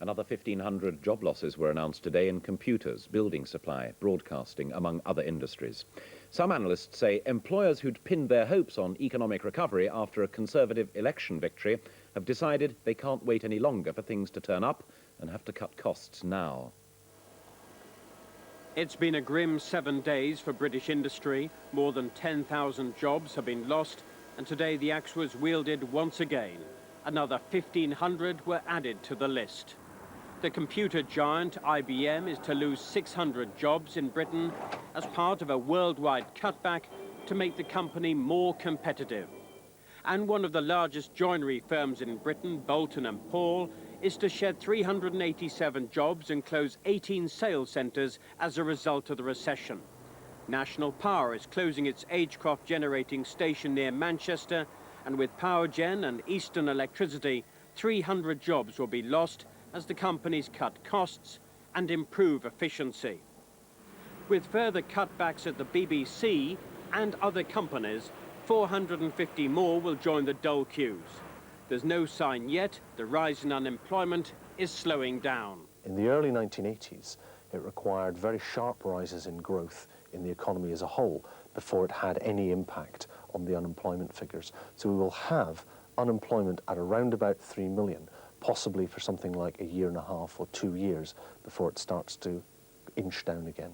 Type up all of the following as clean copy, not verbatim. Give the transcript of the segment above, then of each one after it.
Another 1,500 job losses were announced today in computers, building supply, broadcasting, among other industries. Some analysts say employers who'd pinned their hopes on economic recovery after a Conservative election victory have decided they can't wait any longer for things to turn up and have to cut costs now. It's been a grim 7 days for British industry. More than 10,000 jobs have been lost, and today the axe was wielded once again. Another 1,500 were added to the list. The computer giant IBM is to lose 600 jobs in Britain as part of a worldwide cutback to make the company more competitive. And one of the largest joinery firms in Britain, Bolton & Paul, is to shed 387 jobs and close 18 sales centres as a result of the recession. National Power is closing its Agecroft generating station near Manchester, and with Powergen and Eastern Electricity, 300 jobs will be lost as the companies cut costs and improve efficiency. With further cutbacks at the BBC and other companies, 450 more will join the dole queues. There's no sign yet the rise in unemployment is slowing down. In the early 1980s, it required very sharp rises in growth in the economy as a whole before it had any impact on the unemployment figures. So we will have unemployment at around about 3 million, possibly for something like a year and a half or 2 years before it starts to inch down again.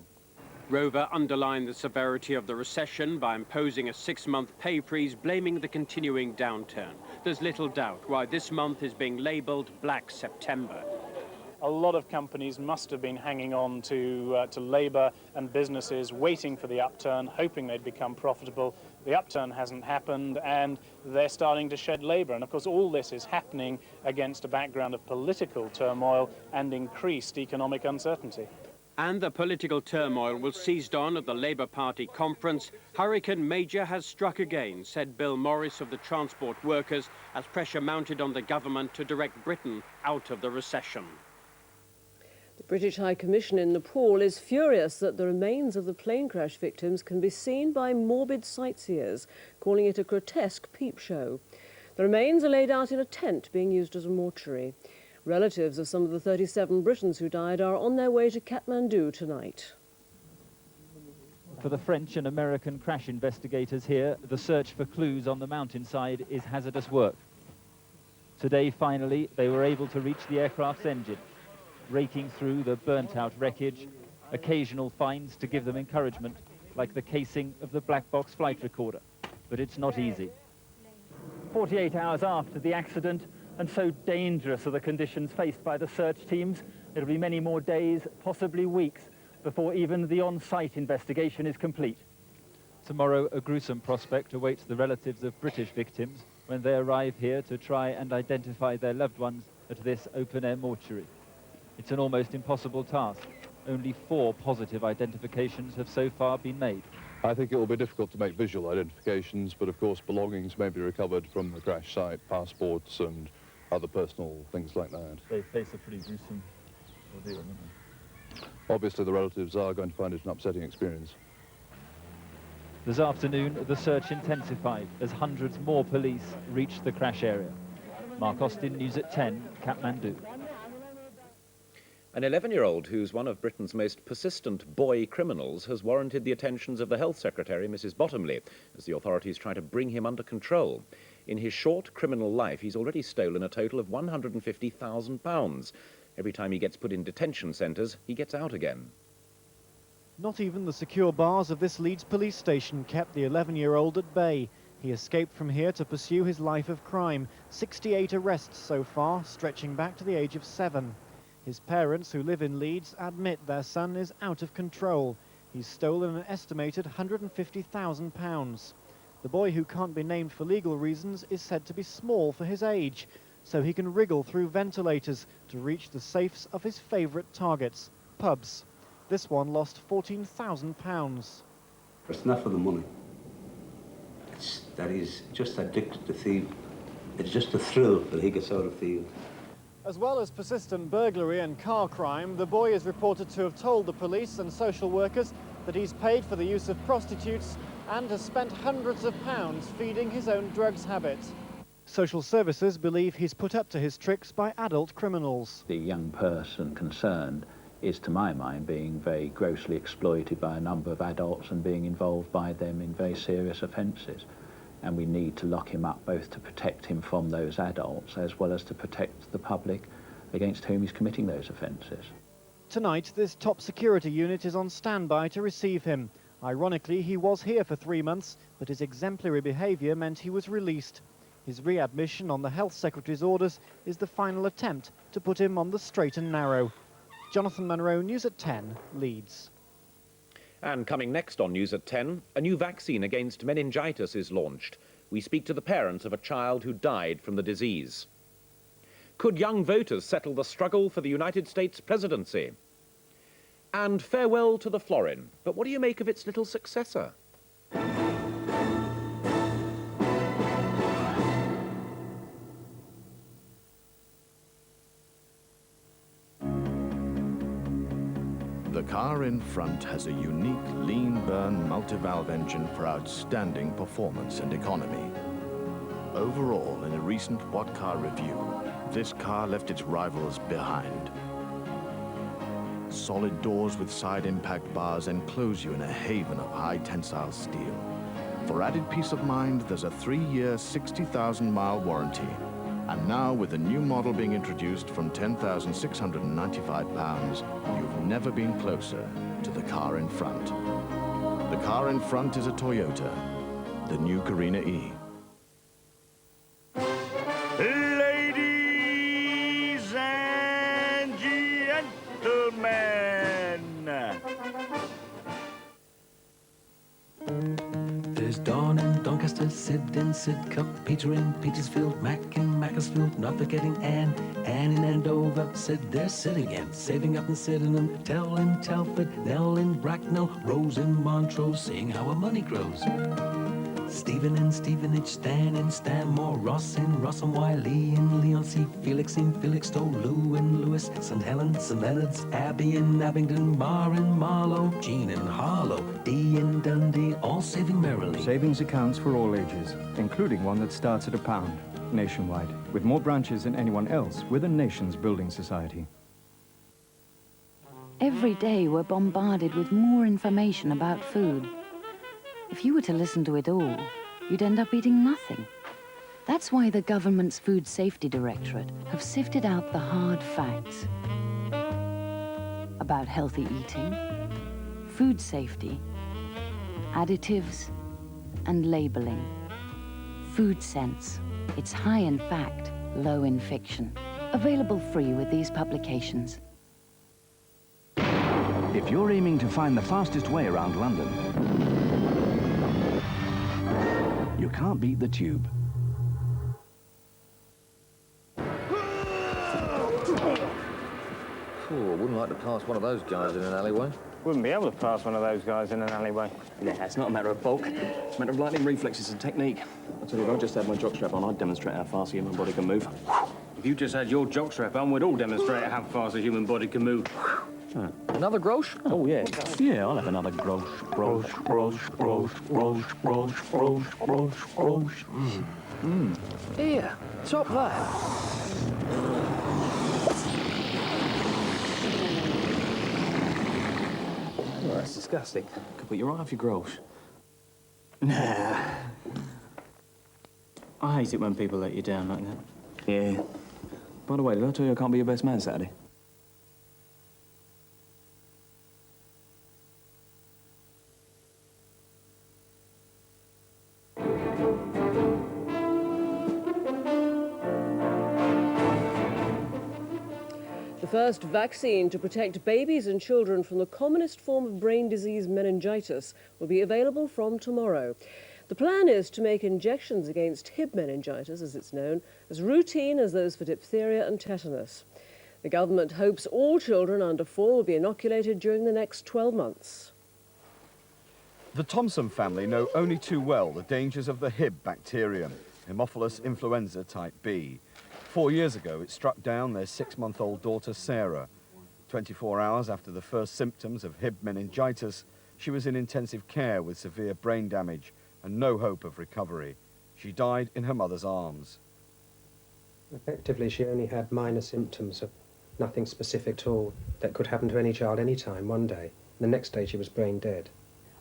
Rover underlined the severity of the recession by imposing a 6-month pay freeze, blaming the continuing downturn. There's little doubt why this month is being labelled Black September. A lot of companies must have been hanging on to labour and businesses, waiting for the upturn, hoping they'd become profitable. The upturn hasn't happened, and they're starting to shed labour. And of course, all this is happening against a background of political turmoil and increased economic uncertainty. And the political turmoil was seized on at the Labour Party conference. Hurricane Major has struck again, said Bill Morris of the transport workers, as pressure mounted on the government to direct Britain out of the recession. The British High Commission in Nepal is furious that the remains of the plane crash victims can be seen by morbid sightseers, calling it a grotesque peep show. The remains are laid out in a tent being used as a mortuary. Relatives of some of the 37 Britons who died are on their way to Kathmandu tonight. For the French and American crash investigators here, the search for clues on the mountainside is hazardous work. Today, finally, they were able to reach the aircraft's engine, raking through the burnt-out wreckage, occasional finds to give them encouragement, like the casing of the black box flight recorder. But it's not easy. 48 hours after the accident, and so dangerous are the conditions faced by the search teams, it'll be many more days, possibly weeks, before even the on-site investigation is complete. Tomorrow, a gruesome prospect awaits the relatives of British victims when they arrive here to try and identify their loved ones at this open-air mortuary. It's an almost impossible task. Only 4 positive identifications have so far been made. I think it will be difficult to make visual identifications, but of course belongings may be recovered from the crash site, passports and other personal things like that. They face a pretty gruesome ordeal, don't they? Obviously the relatives are going to find it an upsetting experience. This afternoon, the search intensified as hundreds more police reached the crash area. Mark Austin, News at 10, Kathmandu. An 11-year-old who's one of Britain's most persistent boy criminals has warranted the attentions of the Health Secretary, Mrs. Bottomley, as the authorities try to bring him under control. In his short criminal life, he's already stolen a total of £150,000. Every time he gets put in detention centres, he gets out again. Not even the secure bars of this Leeds police station kept the 11-year-old at bay. He escaped from here to pursue his life of crime. 68 arrests so far, stretching back to the age of 7. His parents, who live in Leeds, admit their son is out of control. He's stolen an estimated £150,000. The boy, who can't be named for legal reasons, is said to be small for his age, so he can wriggle through ventilators to reach the safes of his favourite targets, pubs. This one lost £14,000. It's not for the money. That he's just addicted to thieving. It's just a thrill that he gets out of thieving. As well as persistent burglary and car crime, the boy is reported to have told the police and social workers that he's paid for the use of prostitutes and has spent hundreds of pounds feeding his own drugs habit. Social services believe he's put up to his tricks by adult criminals. The young person concerned is, to my mind, being very grossly exploited by a number of adults and being involved by them in very serious offences. And we need to lock him up, both to protect him from those adults as well as to protect the public against whom he's committing those offences. Tonight, this top security unit is on standby to receive him. Ironically, he was here for 3 months, but his exemplary behaviour meant he was released. His readmission on the Health Secretary's orders is the final attempt to put him on the straight and narrow. Jonathan Munro, News at 10, Leeds. And coming next on News at 10, a new vaccine against meningitis is launched. We speak to the parents of a child who died from the disease. Could young voters settle the struggle for the United States presidency? And farewell to the florin. But what do you make of its little successor? The car in front has a unique lean-burn multi-valve engine for outstanding performance and economy. Overall, in a recent What Car review, this car left its rivals behind. Solid doors with side impact bars enclose you in a haven of high tensile steel. For added peace of mind, there's a 3-year, 60,000-mile warranty. And now, with a new model being introduced from £10,695, you've never been closer to the car in front. The car in front is a Toyota, the new Carina E. Ladies and gentlemen, there's Dawn in Doncaster, Sid in Sidcup, Peter in Petersfield, Mac in Macclesfield, not forgetting Anne in Andover, Sid there, Sid again, saving up in Sydenham, Tell in Telford, Nell in Bracknell, Rose in Montrose, seeing how our money grows. Stephen in Stevenage, Stan in Stanmore, Ross in Rossum, Wiley in Leonsea, Felix in Felixstowe, Lou in Lewis, St Helens, St Leonard's, Abbey in Abingdon, Mar in Marlow, Jean in Harlow, Dee in Dundee, all saving merrily. Savings accounts for all ages, including one that starts at £1, nationwide, with more branches than anyone else with a nation's building society. Every day we're bombarded with more information about food. If you were to listen to it all, you'd end up eating nothing. That's why the government's Food Safety Directorate have sifted out the hard facts about healthy eating, food safety, additives, and labeling. Food Sense. It's high in fact, low in fiction. Available free with these publications. If you're aiming to find the fastest way around London, you can't beat the tube. Oh, I wouldn't like to pass one of those guys in an alleyway. Wouldn't be able to pass one of those guys in an alleyway. Yeah, it's not a matter of bulk. It's a matter of lightning reflexes and technique. I tell you, if I just had my jockstrap on, I'd demonstrate how fast a human body can move. If you just had your jockstrap on, we'd all demonstrate how fast a human body can move. Another grosh? Oh, yeah. Yeah, I'll have another grosh. Grosh, grosh, grosh, grosh, grosh, grosh, grosh, grosh. Here, top that. Oh, that's disgusting. Could put you right off your grosh. Nah. I hate it when people let you down like that. Yeah. By the way, did I tell you I can't be your best man Saturday? The first vaccine to protect babies and children from the commonest form of brain disease, meningitis, will be available from tomorrow. The plan is to make injections against Hib meningitis, as it's known, as routine as those for diphtheria and tetanus. The government hopes all children under 4 will be inoculated during the next 12 months. The Thompson family know only too well the dangers of the Hib bacterium, Haemophilus influenza type B. 4 years ago, it struck down their 6-month-old daughter, Sarah. 24 hours after the first symptoms of Hib meningitis, she was in intensive care with severe brain damage and no hope of recovery. She died in her mother's arms. Effectively, she only had minor symptoms of nothing specific at all that could happen to any child any time one day. The next day she was brain dead.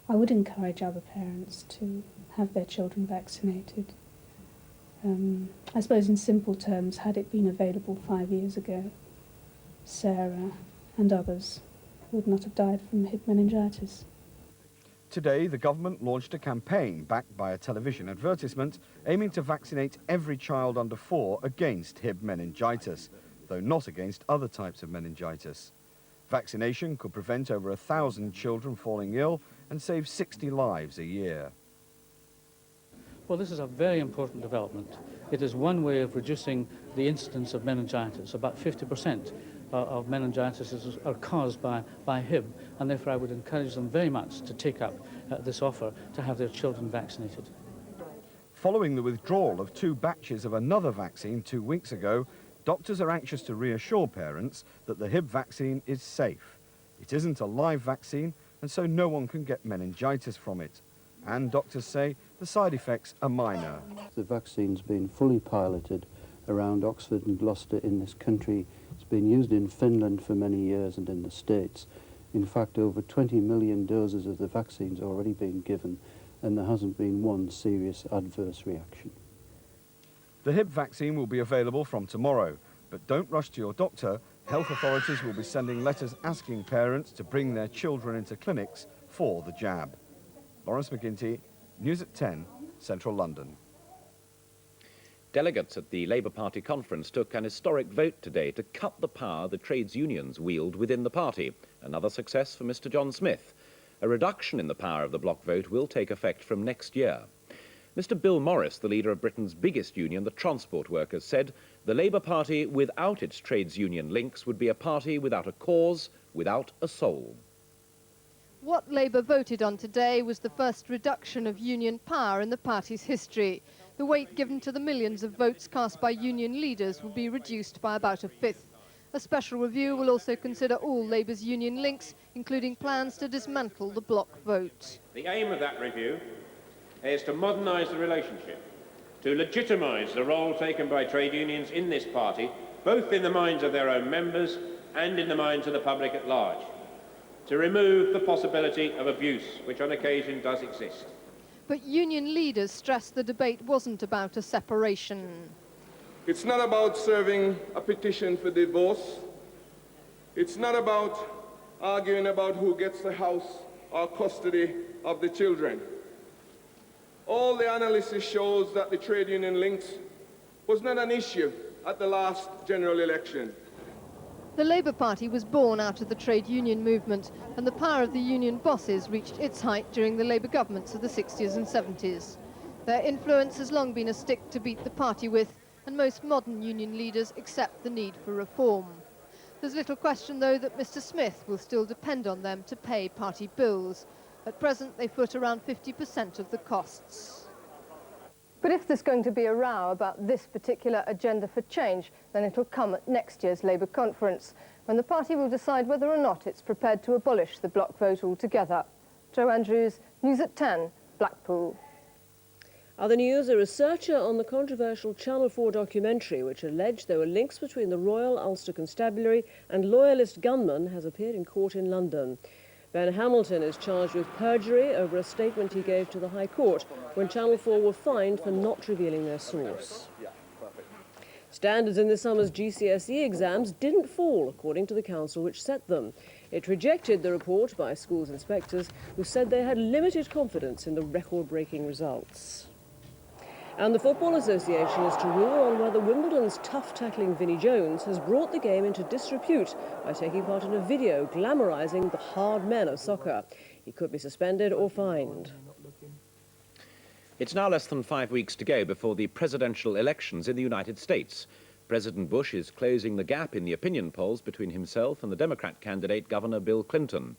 I would encourage other parents to have their children vaccinated. I suppose in simple terms, had it been available 5 years ago, Sarah and others would not have died from Hib meningitis. Today, the government launched a campaign backed by a television advertisement aiming to vaccinate every child under 4 against Hib meningitis, though not against other types of meningitis. Vaccination could prevent over 1,000 children falling ill and save 60 lives a year. Well, this is a very important development. It is one way of reducing the incidence of meningitis. About 50% of meningitis are caused by Hib, and therefore I would encourage them very much to take up this offer to have their children vaccinated. Following the withdrawal of 2 batches of another vaccine 2 weeks ago, doctors are anxious to reassure parents that the Hib vaccine is safe. It isn't a live vaccine, and so no one can get meningitis from it. And doctors say the side effects are minor. The vaccine's been fully piloted around Oxford and Gloucester in this country. It's been used in Finland for many years and in the States. In fact, over 20 million doses of the vaccine's already been given, and there hasn't been one serious adverse reaction. The Hib vaccine will be available from tomorrow, but don't rush to your doctor. Health authorities will be sending letters asking parents to bring their children into clinics for the jab. Lawrence McGinty, News at 10, Central London. Delegates at the Labour Party conference took an historic vote today to cut the power the trades unions wield within the party. Another success for Mr John Smith. A reduction in the power of the block vote will take effect from next year. Mr Bill Morris, the leader of Britain's biggest union, the Transport Workers, said the Labour Party without its trades union links would be a party without a cause, without a soul. What Labour voted on today was the first reduction of union power in the party's history. The weight given to the millions of votes cast by union leaders will be reduced by about a fifth. A special review will also consider all Labour's union links, including plans to dismantle the block vote. The aim of that review is to modernise the relationship, to legitimise the role taken by trade unions in this party, both in the minds of their own members and in the minds of the public at large, to remove the possibility of abuse, which on occasion does exist. But union leaders stressed the debate wasn't about a separation. It's not about serving a petition for divorce. It's not about arguing about who gets the house or custody of the children. All the analysis shows that the trade union links was not an issue at the last general election. The Labour Party was born out of the trade union movement, and the power of the union bosses reached its height during the Labour governments of the 60s and 70s. Their influence has long been a stick to beat the party with, and most modern union leaders accept the need for reform. There's little question, though, that Mr Smith will still depend on them to pay party bills. At present, they foot around 50% of the costs. But if there's going to be a row about this particular agenda for change, then it'll come at next year's Labour conference, when the party will decide whether or not it's prepared to abolish the block vote altogether. Jo Andrews, News at 10, Blackpool. Other news, a researcher on the controversial Channel 4 documentary, which alleged there were links between the Royal Ulster Constabulary and loyalist gunmen, has appeared in court in London. Ben Hamilton is charged with perjury over a statement he gave to the High Court when Channel 4 were fined for not revealing their source. Standards in this summer's GCSE exams didn't fall, according to the council which set them. It rejected the report by schools inspectors who said they had limited confidence in the record-breaking results. And the Football Association is to rule on whether Wimbledon's tough-tackling Vinnie Jones has brought the game into disrepute by taking part in a video glamorising the hard men of soccer. He could be suspended or fined. It's now less than 5 weeks to go before the presidential elections in the United States. President Bush is closing the gap in the opinion polls between himself and the Democrat candidate, Governor Bill Clinton.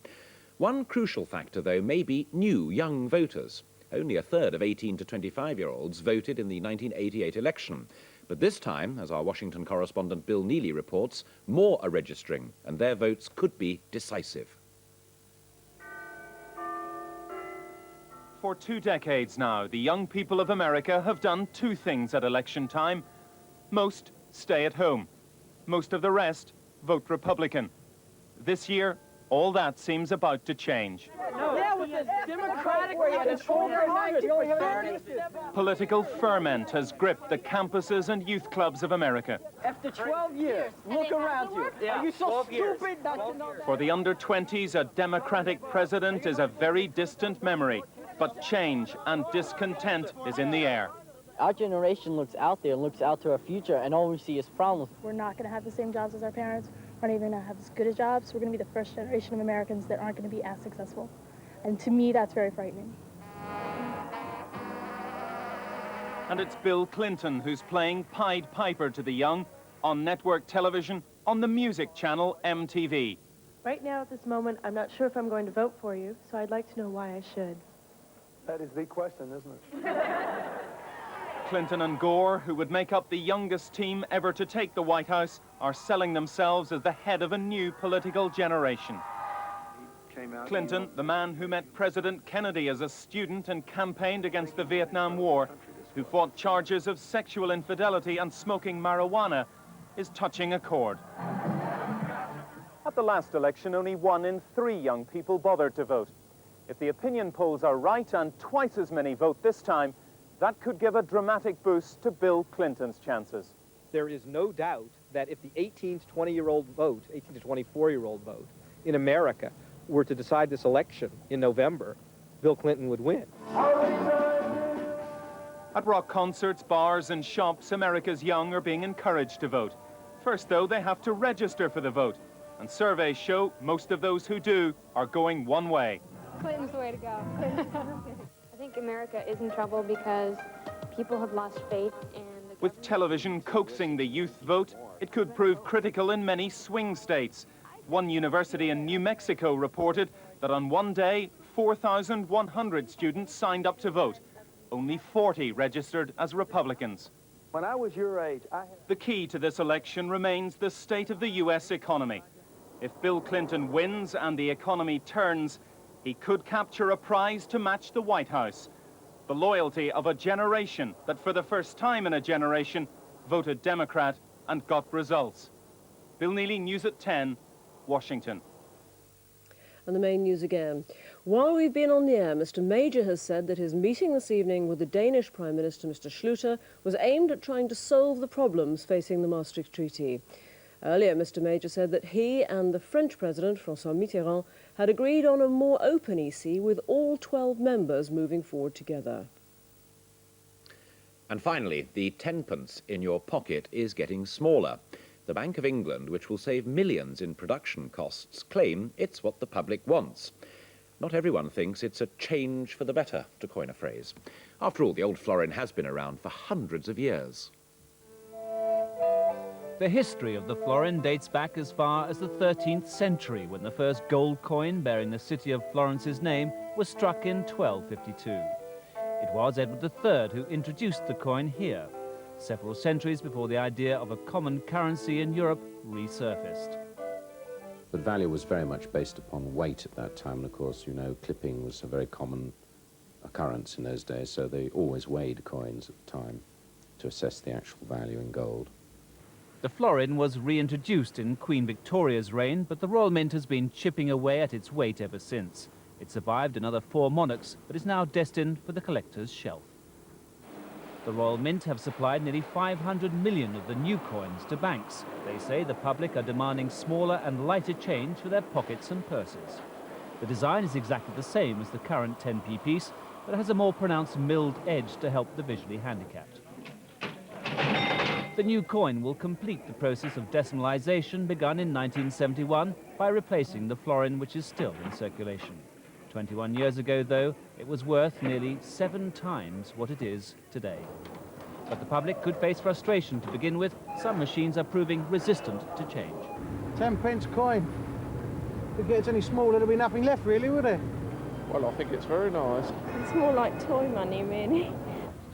One crucial factor, though, may be new young voters. Only a third of 18 to 25-year-olds voted in the 1988 election. But this time, as our Washington correspondent Bill Neely reports, more are registering, and their votes could be decisive. For 2 decades now, the young people of America have done 2 things at election time. Most stay at home. Most of the rest vote Republican. This year, all that seems about to change. Political ferment has gripped the campuses and youth clubs of America. After 12 years, look around you. Are you so stupid not to know that? For the under-20s, a Democratic president is a very distant memory. But change and discontent is in the air. Our generation looks out there, looks out to our future, and all we see is problems. We're not going to have the same jobs as our parents. We're not even going to have as good as jobs. We're going to be the first generation of Americans that aren't going to be as successful. And to me, that's very frightening. And it's Bill Clinton who's playing Pied Piper to the young on network television, on the music channel MTV. Right now, at this moment, I'm not sure if I'm going to vote for you, so I'd like to know why I should. That is the question, isn't it? Clinton and Gore, who would make up the youngest team ever to take the White House, are selling themselves as the head of a new political generation. Clinton, the man who met President Kennedy as a student and campaigned against the Vietnam War, who fought charges of sexual infidelity and smoking marijuana, is touching a chord. At the last election, only 1 in 3 young people bothered to vote. If the opinion polls are right and twice as many vote this time, that could give a dramatic boost to Bill Clinton's chances. There is no doubt that if the 18 to 20-year-old vote, 18 to 24-year-old vote in America were to decide this election in November, Bill Clinton would win. At rock concerts, bars and shops, America's young are being encouraged to vote. First, though, they have to register for the vote. And surveys show most of those who do are going one way. Clinton's the way to go. I think America is in trouble because people have lost faith in the With television coaxing the youth vote, it could prove critical in many swing states. One university in New Mexico reported that on one day, 4,100 students signed up to vote. Only 40 registered as Republicans. When I was your age, The key to this election remains the state of the U.S. economy. If Bill Clinton wins and the economy turns, he could capture a prize to match the White House. The loyalty of a generation that for the first time in a generation voted Democrat and got results. Bill Neely, News at 10, Washington. And the main news again. While we've been on the air, Mr. Major has said that his meeting this evening with the Danish Prime Minister, Mr. Schluter, was aimed at trying to solve the problems facing the Maastricht Treaty. Earlier, Mr. Major said that he and the French President, François Mitterrand, had agreed on a more open EC with all 12 members moving forward together. And finally, the 10pence in your pocket is getting smaller. The Bank of England, which will save millions in production costs, claim it's what the public wants. Not everyone thinks it's a change for the better, to coin a phrase. After all, the old florin has been around for hundreds of years. The history of the florin dates back as far as the 13th century, when the first gold coin bearing the city of Florence's name was struck in 1252. It was Edward III who introduced the coin here, several centuries before the idea of a common currency in Europe resurfaced. The value was very much based upon weight at that time, and of course, you know, clipping was a very common occurrence in those days, so they always weighed coins at the time to assess the actual value in gold. The florin was reintroduced in Queen Victoria's reign, but the Royal Mint has been chipping away at its weight ever since. It survived another 4 monarchs, but is now destined for the collector's shelf. The Royal Mint have supplied nearly 500 million of the new coins to banks. They say the public are demanding smaller and lighter change for their pockets and purses. The design is exactly the same as the current 10p piece, but has a more pronounced milled edge to help the visually handicapped. The new coin will complete the process of decimalisation begun in 1971 by replacing the florin, which is still in circulation. 21 years ago, though, it was worth nearly 7 times what it is today. But the public could face frustration to begin with. Some machines are proving resistant to change. 10p coin. If it gets any smaller, there'll be nothing left, really, would there? Well, I think it's very nice. It's more like toy money, really.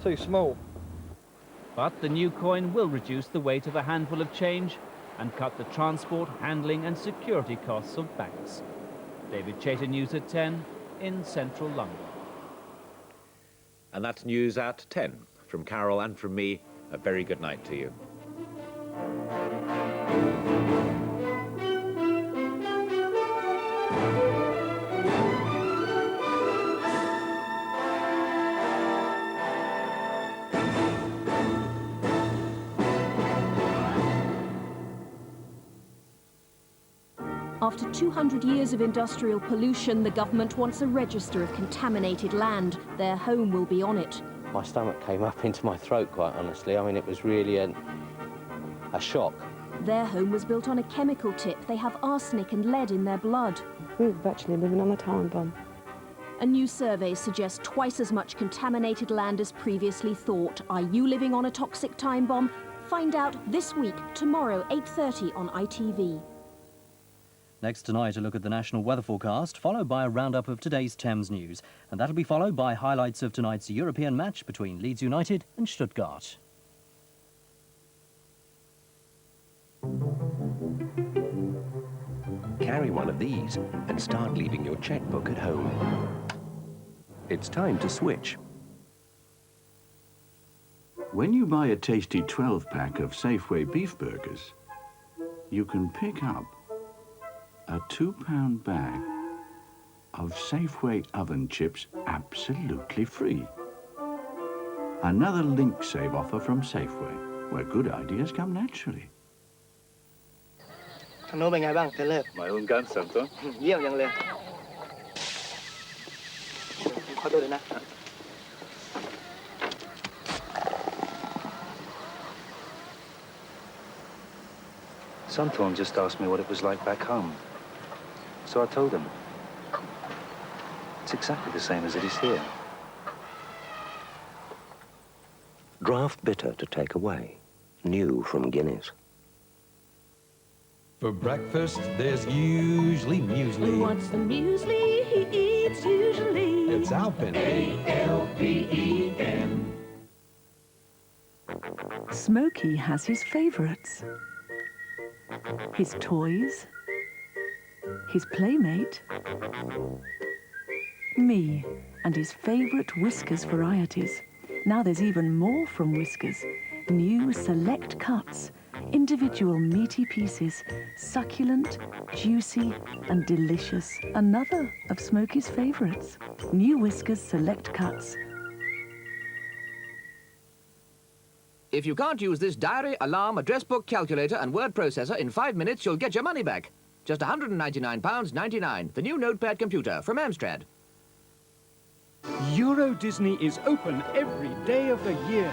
Too small. But the new coin will reduce the weight of a handful of change and cut the transport, handling and security costs of banks. David Chater, News at 10 in central London. And that's News at 10. From Carol and from me, a very good night to you. After 200 years of industrial pollution, the government wants a register of contaminated land. Their home will be on it. My stomach came up into my throat, quite honestly. I mean, it was really a shock. Their home was built on a chemical tip. They have arsenic and lead in their blood. We're virtually living on a time bomb. A new survey suggests twice as much contaminated land as previously thought. Are you living on a toxic time bomb? Find out this week, tomorrow, 8:30 on ITV. Next tonight, a look at the national weather forecast, followed by a roundup of today's Thames news. And that'll be followed by highlights of tonight's European match between Leeds United and Stuttgart. Carry one of these and start leaving your checkbook at home. It's time to switch. When you buy a tasty 12-pack of Safeway beef burgers, you can pick up a £2 bag of Safeway oven chips absolutely free. Another Link Save offer from Safeway, where good ideas come naturally. ทางโน้นเป็นไงบ้างเทเลอร์ My own grandson. เยี่ยมยังเลยขอโทษเลยนะ Someone just asked me what it was like back home. So I told him. It's exactly the same as it is here. Draft bitter to take away. New from Guinness. For breakfast, there's usually muesli. What's the muesli he eats usually? It's Alpen. A-L-P-E-N. Smokey has his favourites. His toys. His playmate. Me and his favourite Whiskers varieties. Now there's even more from Whiskers. New select cuts. Individual meaty pieces, succulent, juicy and delicious. Another of Smokey's favourites. New Whiskers Select Cuts. If you can't use this diary, alarm, address book, calculator and word processor in 5 minutes, you'll get your money back. Just £199.99, the new notepad computer from Amstrad. Euro Disney is open every day of the year.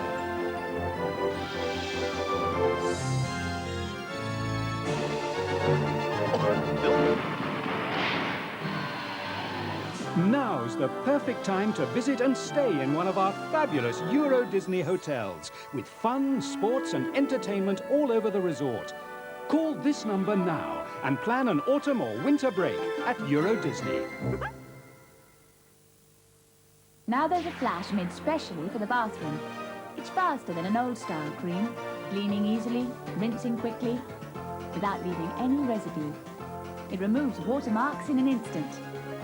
Now's the perfect time to visit and stay in one of our fabulous Euro Disney hotels with fun, sports and entertainment all over the resort. Call this number now and plan an autumn or winter break at Euro Disney. Now there's a flash made specially for the bathroom. It's faster than an old-style cream, cleaning easily, rinsing quickly, without leaving any residue. It removes watermarks in an instant.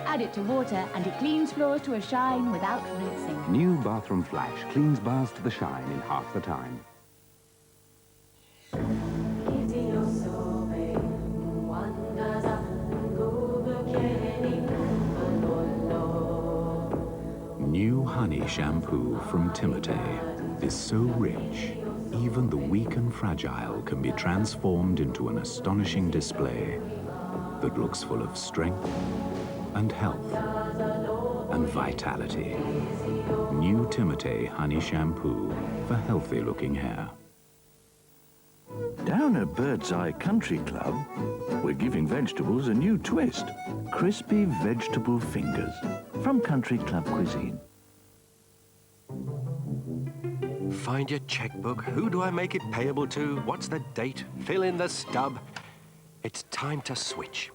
Add it to water and it cleans floors to a shine without rinsing. New Bathroom Flash cleans baths to the shine in half the time. New honey shampoo from Timotei is so rich, even the weak and fragile can be transformed into an astonishing display that looks full of strength and health and vitality. New Timotei honey shampoo for healthy-looking hair. Down at Birdseye Country Club, we're giving vegetables a new twist. Crispy vegetable fingers from Country Club Cuisine. Find your checkbook. Who do I make it payable to? What's the date? Fill in the stub. It's time to switch.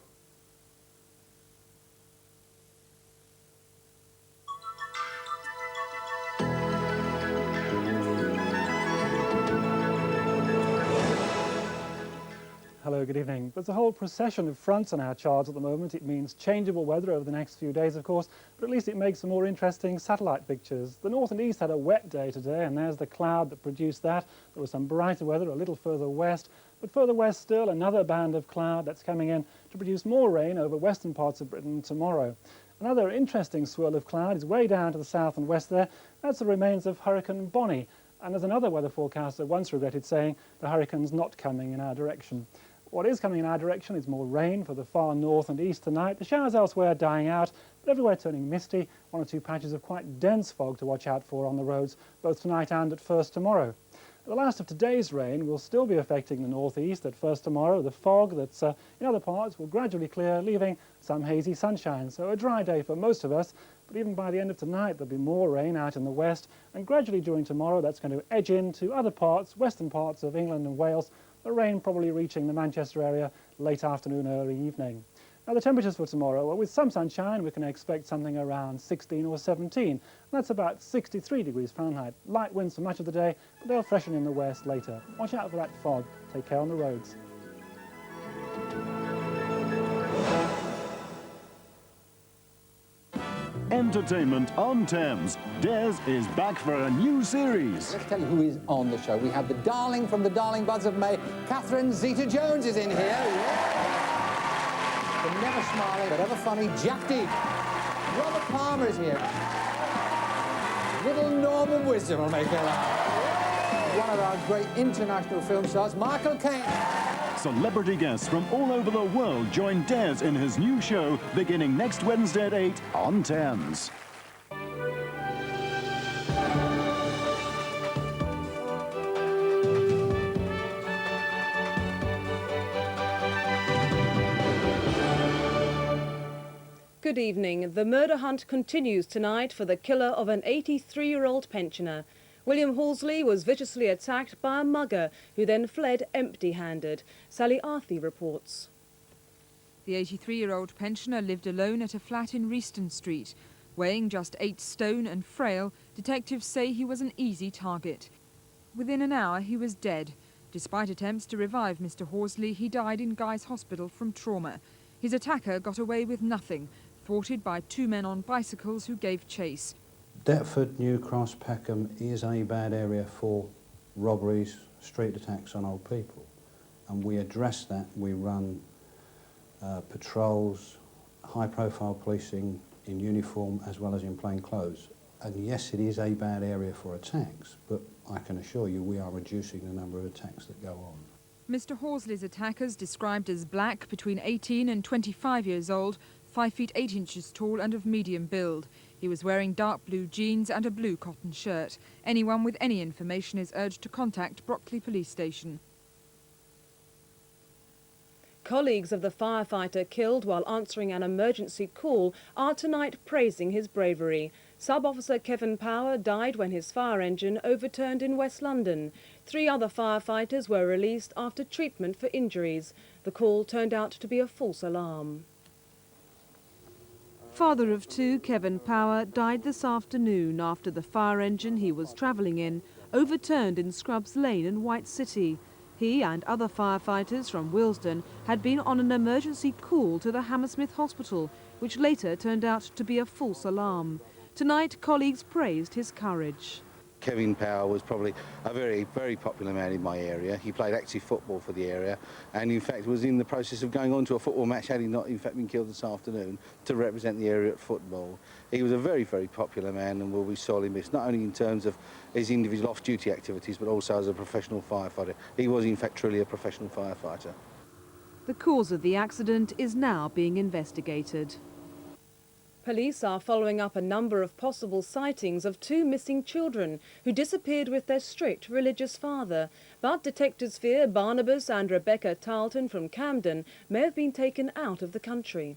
Hello, good evening. There's a whole procession of fronts on our charts at the moment. It means changeable weather over the next few days, of course, but at least it makes for more interesting satellite pictures. The north and east had a wet day today, and there's the cloud that produced that. There was some brighter weather a little further west, But further west still, another band of cloud that's coming in to produce more rain over western parts of Britain tomorrow. Another interesting swirl of cloud is way down to the south and west there. That's the remains of Hurricane Bonnie. And there's another weather forecaster once regretted saying the hurricane's not coming in our direction. What is coming in our direction is more rain for the far north and east tonight. The showers elsewhere dying out, but everywhere turning misty. One or two patches of quite dense fog to watch out for on the roads, both tonight and at first tomorrow. The last of today's rain will still be affecting the northeast at first tomorrow. The fog that's in other parts will gradually clear, leaving some hazy sunshine. So a dry day for most of us, but even by the end of tonight there'll be more rain out in the west, and gradually during tomorrow that's going to edge into other parts, western parts of England and Wales, the rain probably reaching the Manchester area late afternoon, early evening. Now the temperatures for tomorrow, well, with some sunshine we can expect something around 16 or 17. And that's about 63 degrees Fahrenheit. Light winds for much of the day, but they'll freshen in the west later. Watch out for that fog. Take care on the roads. Entertainment on Thames. Des is back for a new series. Let's tell you who is on the show. We have the darling from the darling buds of May, Catherine Zeta-Jones is in here. Yeah. The never smiling but ever funny Jack Deep. Robert Palmer is here. Little Norman Wisdom will make her laugh. One of our great international film stars, Michael Caine. Celebrity guests from all over the world join Des in his new show beginning next Wednesday at 8 on Thames. Good evening. The murder hunt continues tonight for the killer of an 83-year-old pensioner. William Horsley was viciously attacked by a mugger who then fled empty-handed. Sally Arthey reports. The 83-year-old pensioner lived alone at a flat in Reaston Street. Weighing just 8 stone and frail, detectives say he was an easy target. Within an hour, he was dead. Despite attempts to revive Mr. Horsley, he died in Guy's Hospital from trauma. His attacker got away with nothing, thwarted by 2 men on bicycles who gave chase. Deptford, New Cross, Peckham is a bad area for robberies, street attacks on old people. And we address that. We run patrols, high-profile policing in uniform as well as in plain clothes. And yes, it is a bad area for attacks, but I can assure you we are reducing the number of attacks that go on. Mr. Horsley's attackers, described as black, between 18 and 25 years old, 5 feet 8 inches tall and of medium build. He was wearing dark blue jeans and a blue cotton shirt. Anyone with any information is urged to contact Brockley Police Station. Colleagues of the firefighter killed while answering an emergency call are tonight praising his bravery. Sub-Officer Kevin Power died when his fire engine overturned in West London. 3 other firefighters were released after treatment for injuries. The call turned out to be a false alarm. Father of 2, Kevin Power, died this afternoon after the fire engine he was travelling in overturned in Scrubs Lane in White City. He and other firefighters from Willesden had been on an emergency call to the Hammersmith Hospital, which later turned out to be a false alarm. Tonight, colleagues praised his courage. Kevin Power was probably a very, very popular man in my area. He played active football for the area and in fact was in the process of going on to a football match, had he not in fact been killed this afternoon, to represent the area at football. He was a very, very popular man and will be sorely missed, not only in terms of his individual off-duty activities but also as a professional firefighter. He was in fact truly a professional firefighter. The cause of the accident is now being investigated. Police are following up a number of possible sightings of 2 missing children who disappeared with their strict religious father. But detectives fear Barnabas and Rebecca Tarleton from Camden may have been taken out of the country.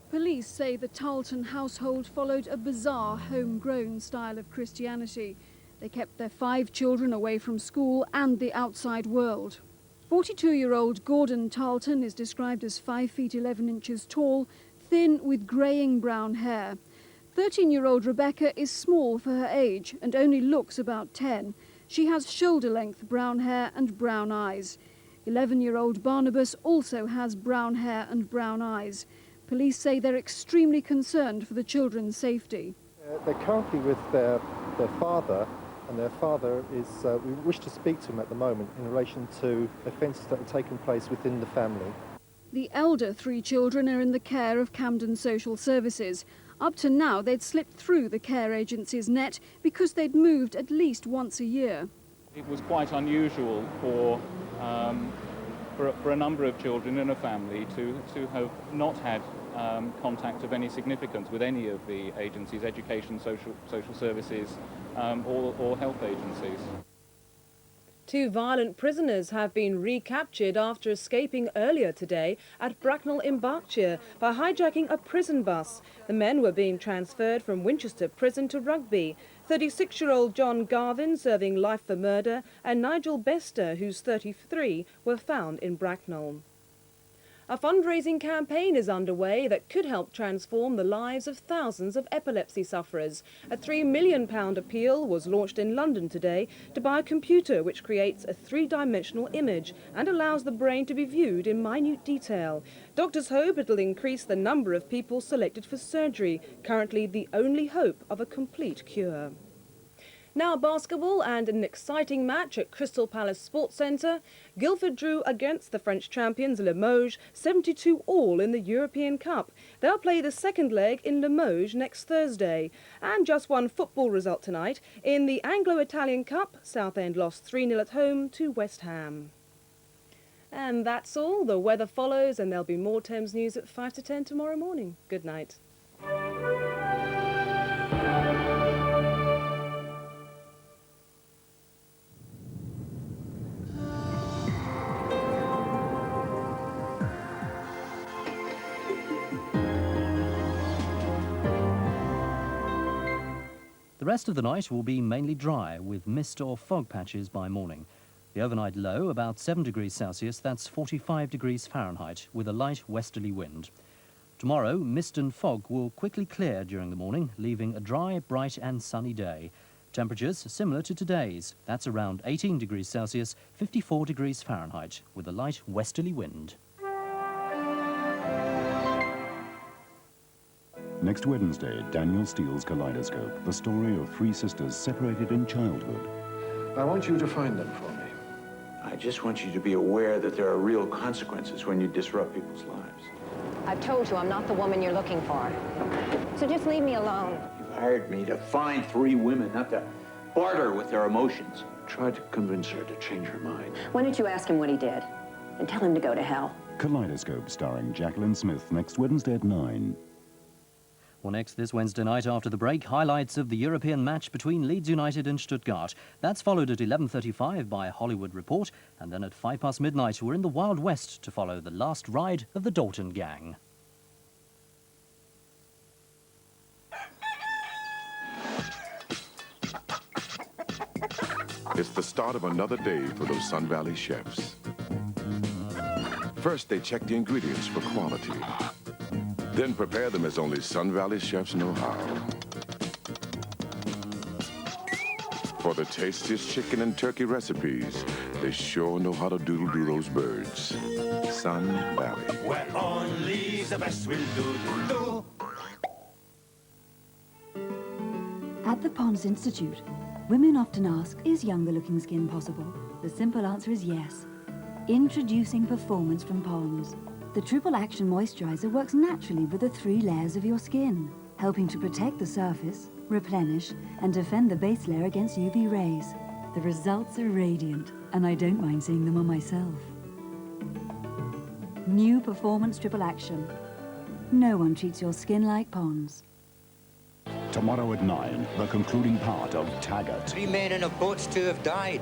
Police say the Tarleton household followed a bizarre homegrown style of Christianity. They kept their 5 children away from school and the outside world. 42-year-old Gordon Tarleton is described as 5 feet 11 inches tall, thin with greying brown hair. 13-year-old Rebecca is small for her age and only looks about 10. She has shoulder-length brown hair and brown eyes. 11-year-old Barnabas also has brown hair and brown eyes. Police say they're extremely concerned for the children's safety. They're currently with their father, and their father is, we wish to speak to him at the moment in relation to offences that have taken place within the family. The elder 3 children are in the care of Camden Social Services. Up to now, they'd slipped through the care agency's net because they'd moved at least once a year. It was quite unusual for a number of children in a family to have not had contact of any significance with any of the agencies, education, social services, or health agencies. 2 violent prisoners have been recaptured after escaping earlier today at Bracknell in Berkshire by hijacking a prison bus. The men were being transferred from Winchester Prison to Rugby. 36-year-old John Garvin, serving life for murder, and Nigel Bester, who's 33, were found in Bracknell. A fundraising campaign is underway that could help transform the lives of thousands of epilepsy sufferers. A £3 million appeal was launched in London today to buy a computer which creates a 3-dimensional image and allows the brain to be viewed in minute detail. Doctors hope it'll increase the number of people selected for surgery, currently the only hope of a complete cure. Now basketball and an exciting match at Crystal Palace Sports Centre. Guildford drew against the French champions Limoges 72-all in the European Cup. They'll play the second leg in Limoges next Thursday. And just one football result tonight. In the Anglo-Italian Cup, Southend lost 3-0 at home to West Ham. And that's all. The weather follows and there'll be more Thames news at 5 to 10 tomorrow morning. Good night. The rest of the night will be mainly dry, with mist or fog patches by morning. The overnight low, about 7 degrees Celsius, that's 45 degrees Fahrenheit, with a light westerly wind. Tomorrow, mist and fog will quickly clear during the morning, leaving a dry, bright and sunny day. Temperatures similar to today's. That's around 18 degrees Celsius, 54 degrees Fahrenheit, with a light westerly wind. Next Wednesday, Daniel Steele's Kaleidoscope, the story of 3 sisters separated in childhood. I want you to find them for me. I just want you to be aware that there are real consequences when you disrupt people's lives. I've told you I'm not the woman you're looking for. So just leave me alone. You hired me to find 3 women, not to barter with their emotions. Try to convince her to change her mind. Why don't you ask him what he did? And tell him to go to hell. Kaleidoscope, starring Jacqueline Smith, next Wednesday at 9. Well, next this Wednesday night after the break, highlights of the European match between Leeds United and Stuttgart. That's followed at 11:35 by Hollywood Report, and then at 5 past midnight we're in the Wild West to follow the last ride of the Dalton Gang. It's the start of another day for those Sun Valley chefs. First, they check the ingredients for quality. Then prepare them as only Sun Valley chefs know how. For the tastiest chicken and turkey recipes, they sure know how to doodle-do those birds. Sun Valley. Where only the best will do. At the Pond's Institute, women often ask, is younger-looking skin possible? The simple answer is yes. Introducing Performance from Pond's. The Triple Action Moisturizer works naturally with the 3 layers of your skin, helping to protect the surface, replenish, and defend the base layer against UV rays. The results are radiant, and I don't mind seeing them on myself. New Performance Triple Action. No one treats your skin like Pond's. Tomorrow at 9, the concluding part of Taggart. 3 men in a boat's 2 have died.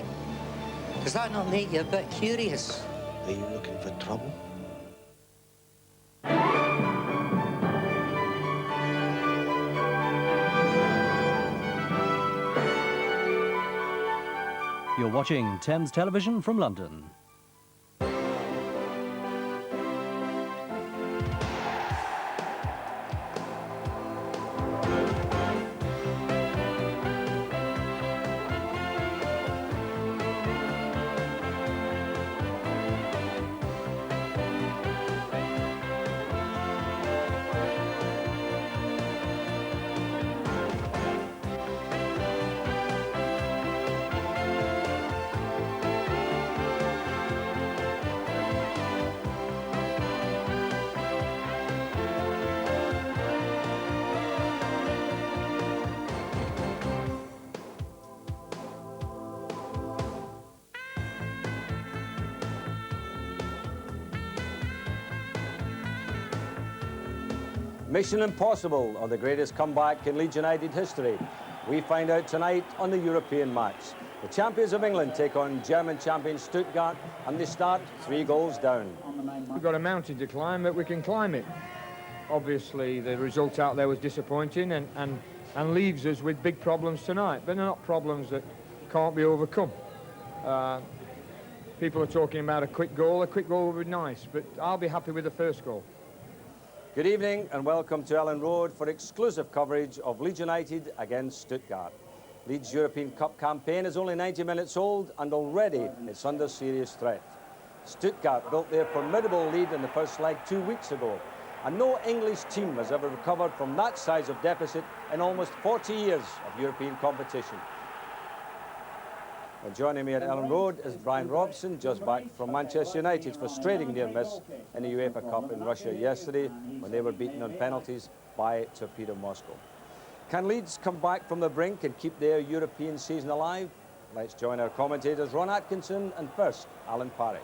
Does that not make you a bit curious? Are you looking for trouble? You're watching Thames Television from London. Mission impossible, or the greatest comeback in Leeds United history? We find out tonight on the European match. The champions of England take on German champion Stuttgart, and they start 3 goals down. We've got a mountain to climb, but we can climb it. Obviously, the result out there was disappointing and leaves us with big problems tonight, but they're not problems that can't be overcome. People are talking about a quick goal. A quick goal would be nice, but I'll be happy with the first goal. Good evening and welcome to Ellen Road for exclusive coverage of Leeds United against Stuttgart. Leeds European Cup campaign is only 90 minutes old and already it's under serious threat. Stuttgart built their formidable lead in the first leg 2 weeks ago, and no English team has ever recovered from that size of deficit in almost 40 years of European competition. Well, joining me at Ellen Road is Brian Robson, just back from Manchester United's frustrating near miss in the UEFA Cup in Russia yesterday when they were beaten on penalties by Torpedo Moscow. Can Leeds come back from the brink and keep their European season alive? Let's join our commentators Ron Atkinson and first Alan Parry.